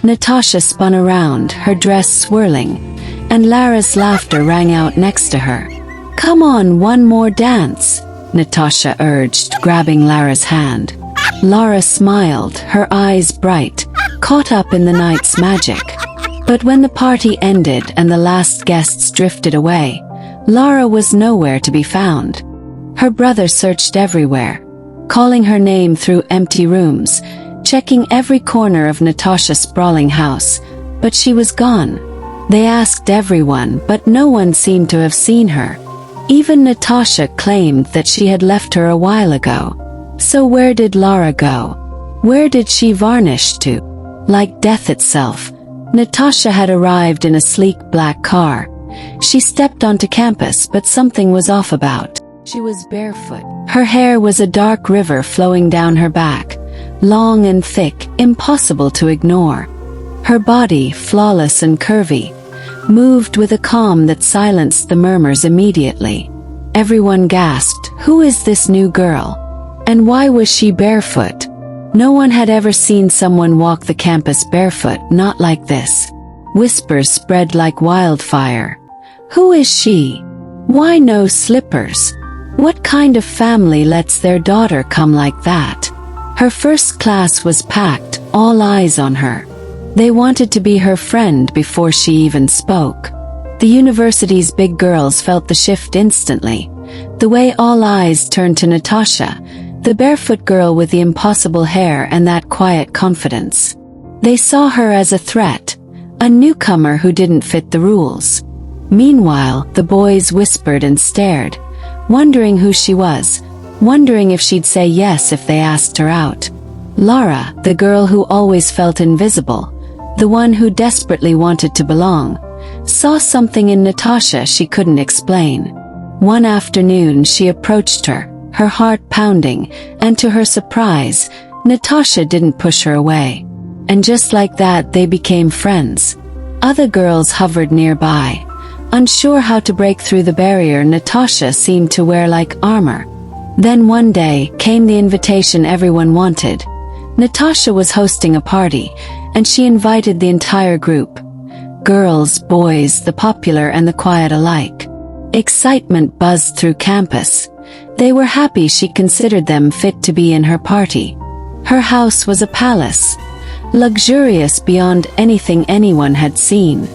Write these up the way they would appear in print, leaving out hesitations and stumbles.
Natasha spun around, her dress swirling, and Lara's laughter rang out next to her. "Come on, one more dance," Natasha urged, grabbing Lara's hand. Lara smiled, her eyes bright, caught up in the night's magic. But when the party ended and the last guests drifted away, Lara was nowhere to be found. Her brother searched everywhere, calling her name through empty rooms, checking every corner of Natasha's sprawling house, but she was gone. They asked everyone, but no one seemed to have seen her. Even Natasha claimed that she had left her a while ago. So where did Lara go? Where did she vanish to? Like death itself, Natasha had arrived in a sleek black car. She stepped onto campus, but something was off about. She was barefoot. Her hair was a dark river flowing down her back, long and thick, impossible to ignore. Her body, flawless and curvy, moved with a calm that silenced the murmurs immediately. Everyone gasped, "Who is this new girl? And why was she barefoot?" No one had ever seen someone walk the campus barefoot, not like this. Whispers spread like wildfire. "Who is she? Why no slippers? What kind of family lets their daughter come like that?" Her first class was packed, all eyes on her. They wanted to be her friend before she even spoke. The university's big girls felt the shift instantly. The way all eyes turned to Natasha, the barefoot girl with the impossible hair and that quiet confidence. They saw her as a threat, a newcomer who didn't fit the rules. Meanwhile, the boys whispered and stared, wondering who she was, wondering if she'd say yes if they asked her out. Lara, the girl who always felt invisible, the one who desperately wanted to belong, saw something in Natasha she couldn't explain. One afternoon she approached her, her heart pounding, and to her surprise, Natasha didn't push her away. And just like that, they became friends. Other girls hovered nearby. Unsure how to break through the barrier Natasha seemed to wear like armor. Then one day came the invitation everyone wanted. Natasha was hosting a party, and she invited the entire group. Girls, boys, the popular and the quiet alike. Excitement buzzed through campus. They were happy she considered them fit to be in her party. Her house was a palace, luxurious beyond anything anyone had seen.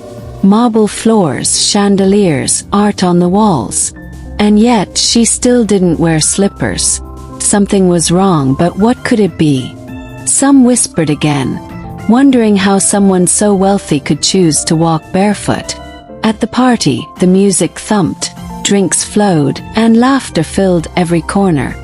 Marble floors, chandeliers, art on the walls. And yet she still didn't wear slippers. Something was wrong, but what could it be? Some whispered again, wondering how someone so wealthy could choose to walk barefoot. At the party, the music thumped, drinks flowed, and laughter filled every corner.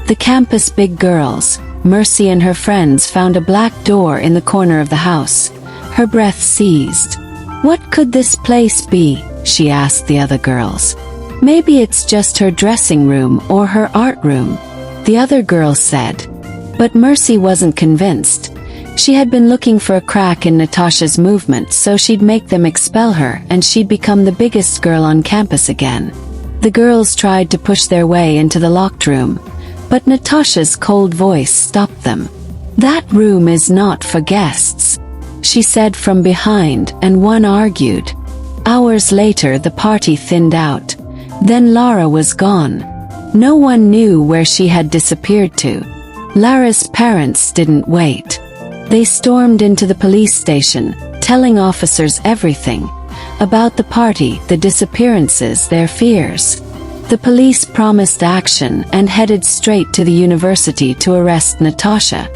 The campus big girls, Mercy and her friends, found a black door in the corner of the house. Her breath seized. "What could this place be?" she asked the other girls. "Maybe it's just her dressing room or her art room," the other girls said. But Mercy wasn't convinced. She had been looking for a crack in Natasha's movement so she'd make them expel her and she'd become the biggest girl on campus again. The girls tried to push their way into the locked room, but Natasha's cold voice stopped them. "That room is not for guests," she said from behind, and one argued. Hours later the party thinned out. Then Lara was gone. No one knew where she had disappeared to. Lara's parents didn't wait. They stormed into the police station, telling officers everything. About the party, the disappearances, their fears. The police promised action and headed straight to the university to arrest Natasha.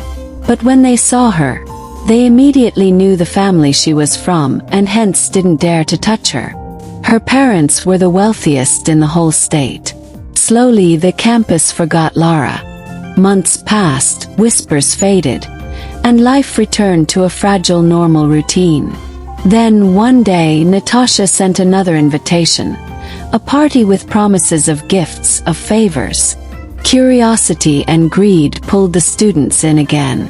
But when they saw her, they immediately knew the family she was from and hence didn't dare to touch her. Her parents were the wealthiest in the whole state. Slowly the campus forgot Lara. Months passed, whispers faded, and life returned to a fragile normal routine. Then one day Natasha sent another invitation. A party with promises of gifts, of favors. Curiosity and greed pulled the students in again.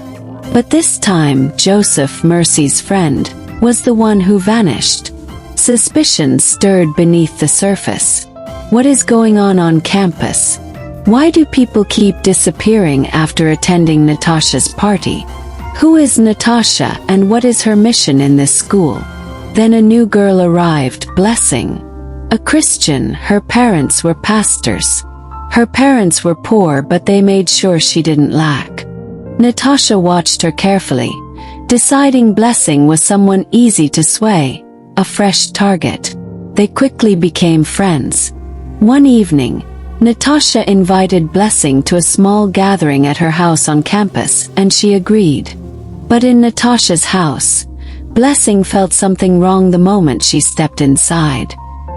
But this time, Joseph, Mercy's friend, was the one who vanished. Suspicion stirred beneath the surface. What is going on campus? Why do people keep disappearing after attending Natasha's party? Who is Natasha and what is her mission in this school? Then a new girl arrived, Blessing. A Christian, her parents were pastors. Her parents were poor, but they made sure she didn't lack. Natasha watched her carefully, deciding Blessing was someone easy to sway, a fresh target. They quickly became friends. One evening, Natasha invited Blessing to a small gathering at her house on campus, and she agreed. But in Natasha's house, Blessing felt something wrong the moment she stepped inside.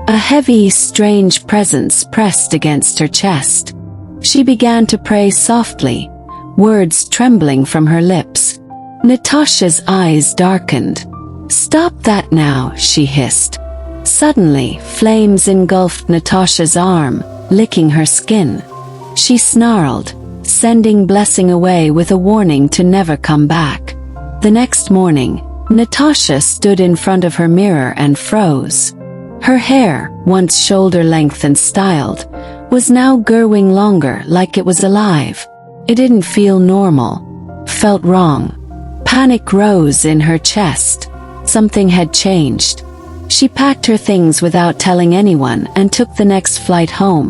A heavy, strange presence pressed against her chest. She began to pray softly, words trembling from her lips. Natasha's eyes darkened. "Stop that now," she hissed. Suddenly, flames engulfed Natasha's arm, licking her skin. She snarled, sending Blessing away with a warning to never come back. The next morning, Natasha stood in front of her mirror and froze. Her hair, once shoulder-length and styled, was now growing longer, like it was alive. It didn't feel normal. Felt wrong. Panic rose in her chest. Something had changed. She packed her things without telling anyone and took the next flight home,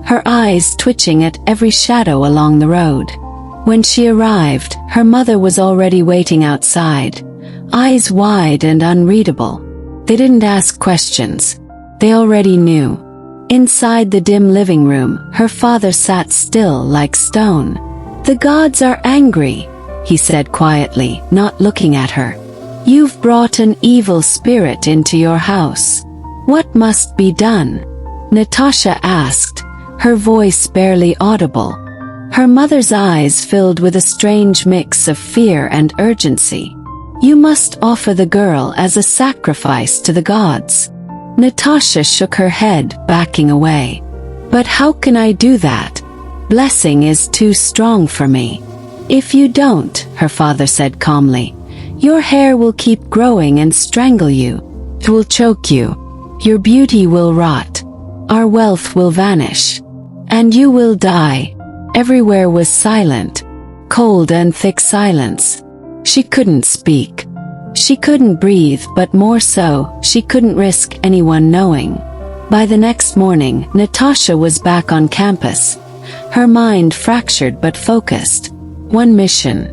her eyes twitching at every shadow along the road. When she arrived, her mother was already waiting outside, eyes wide and unreadable. They didn't ask questions. They already knew. Inside the dim living room, her father sat still like stone. "The gods are angry," he said quietly, not looking at her. "You've brought an evil spirit into your house. What must be done?" Natasha asked, her voice barely audible. Her mother's eyes filled with a strange mix of fear and urgency. "You must offer the girl as a sacrifice to the gods." Natasha shook her head, backing away. "But how can I do that? Blessing is too strong for me." "If you don't," her father said calmly, "your hair will keep growing and strangle you. It will choke you. Your beauty will rot. Our wealth will vanish. And you will die." Everywhere was silent. Cold and thick silence. She couldn't speak. She couldn't breathe, but more so, she couldn't risk anyone knowing. By the next morning, Natasha was back on campus. Her mind fractured but focused. One mission.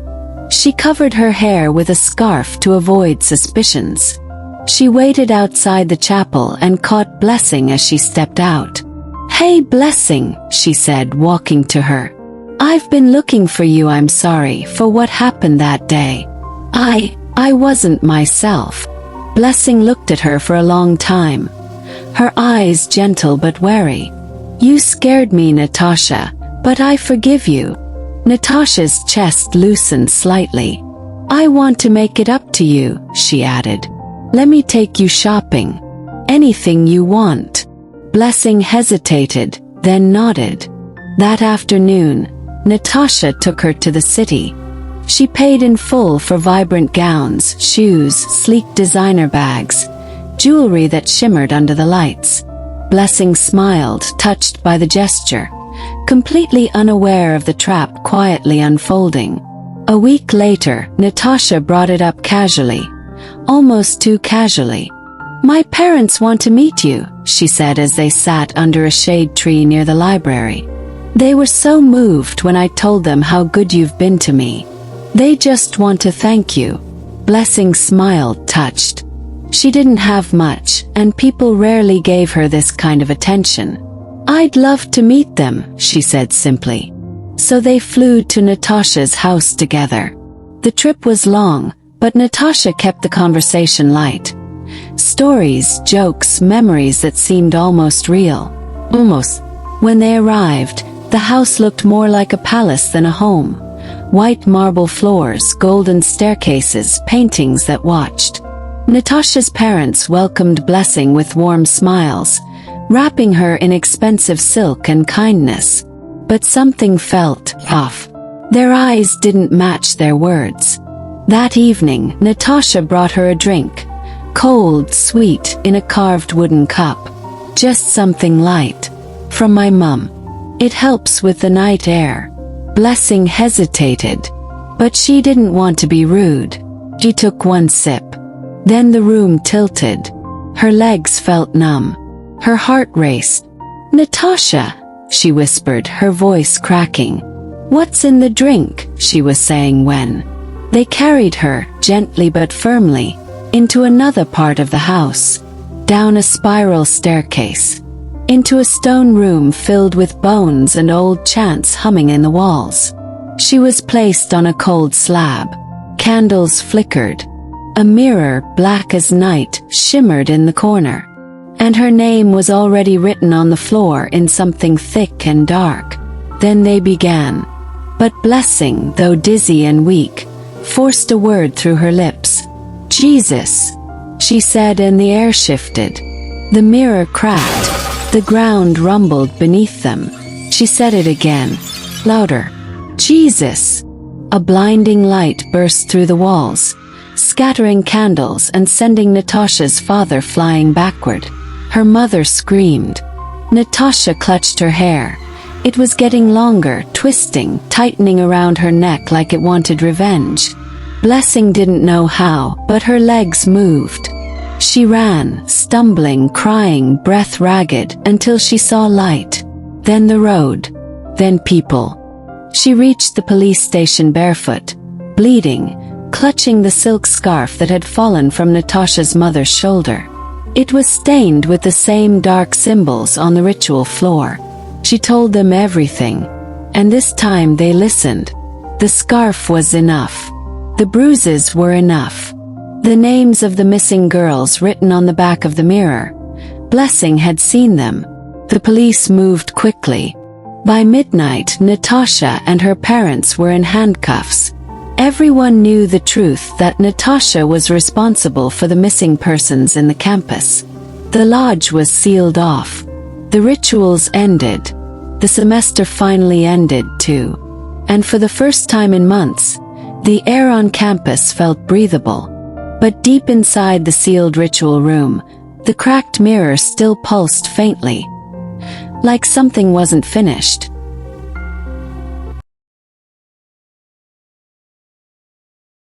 She covered her hair with a scarf to avoid suspicions. She waited outside the chapel and caught Blessing as she stepped out. "Hey Blessing," she said, walking to her. "I've been looking for you. I'm sorry for what happened that day. I wasn't myself." Blessing looked at her for a long time, her eyes gentle but wary. "You scared me, Natasha, but I forgive you." Natasha's chest loosened slightly. "I want to make it up to you," she added. "Let me take you shopping. Anything you want." Blessing hesitated, then nodded. That afternoon, Natasha took her to the city. She paid in full for vibrant gowns, shoes, sleek designer bags, jewelry that shimmered under the lights. Blessing smiled, touched by the gesture, completely unaware of the trap quietly unfolding. A week later, Natasha brought it up casually, almost too casually. "My parents want to meet you," she said as they sat under a shade tree near the library. "They were so moved when I told them how good you've been to me. They just want to thank you." Blessing smiled, touched. She didn't have much, and people rarely gave her this kind of attention. "I'd love to meet them," she said simply. So they flew to Natasha's house together. The trip was long, but Natasha kept the conversation light. Stories, jokes, memories that seemed almost real. Almost. When they arrived, the house looked more like a palace than a home. White marble floors, golden staircases, paintings that watched. Natasha's parents welcomed Blessing with warm smiles, wrapping her in expensive silk and kindness. But something felt off. Their eyes didn't match their words. That evening, Natasha brought her a drink. Cold, sweet, in a carved wooden cup. "Just something light. From my mum. It helps with the night air." Blessing hesitated. But she didn't want to be rude. She took one sip. Then the room tilted. Her legs felt numb. Her heart raced. "Natasha," she whispered, her voice cracking. "What's in the drink?" she was saying when they carried her, gently but firmly, into another part of the house, down a spiral staircase, into a stone room filled with bones and old chants humming in the walls. She was placed on a cold slab. Candles flickered. A mirror, black as night, shimmered in the corner. And her name was already written on the floor in something thick and dark. Then they began. But Blessing, though dizzy and weak, forced a word through her lips. "Jesus," she said, and the air shifted. The mirror cracked. The ground rumbled beneath them. She said it again, louder. "Jesus." A blinding light burst through the walls, scattering candles and sending Natasha's father flying backward. Her mother screamed. Natasha clutched her hair. It was getting longer, twisting, tightening around her neck like it wanted revenge. Blessing didn't know how, but her legs moved. She ran, stumbling, crying, breath ragged, until she saw light. Then the road. Then people. She reached the police station barefoot, bleeding, clutching the silk scarf that had fallen from Natasha's mother's shoulder. It was stained with the same dark symbols on the ritual floor. She told them everything, and this time they listened. The scarf was enough. The bruises were enough. The names of the missing girls written on the back of the mirror. Blessing had seen them. The police moved quickly. By midnight, Natasha and her parents were in handcuffs. Everyone knew the truth that Natasha was responsible for the missing persons in the campus. The lodge was sealed off. The rituals ended. The semester finally ended too. And for the first time in months, the air on campus felt breathable. But deep inside the sealed ritual room, the cracked mirror still pulsed faintly. Like something wasn't finished.